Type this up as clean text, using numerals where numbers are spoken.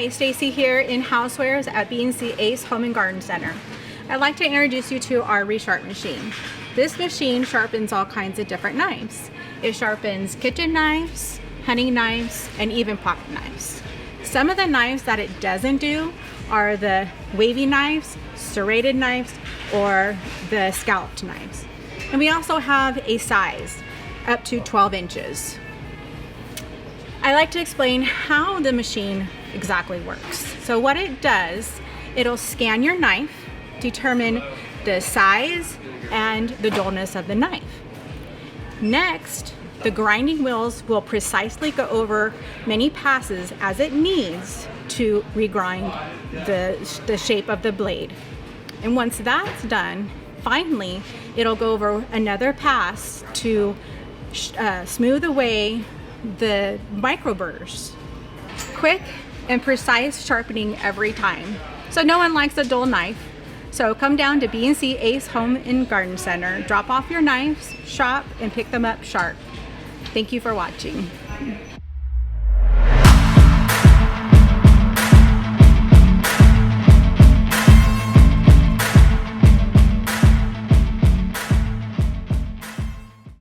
Hi, Stacy here in Housewares at B&C Ace Home and Garden Center. I'd like to introduce you to our Resharp machine. This machine sharpens all kinds of different knives. It sharpens kitchen knives, hunting knives, and even pocket knives. Some of the knives that it doesn't do are the wavy knives, serrated knives, or the scalloped knives. And we also have a size up to 12 inches. I like to explain how the machine exactly works. So what it does, it'll scan your knife, determine the size and the dullness of the knife. Next, the grinding wheels will precisely go over many passes as it needs to regrind the shape of the blade. And once that's done, finally, it'll go over another pass to smooth away the micro burrs. Quick and precise sharpening every time. So no one likes a dull knife. So come down to B&C Ace Home and Garden Center, drop off your knives, shop, and pick them up sharp. Thank you for watching.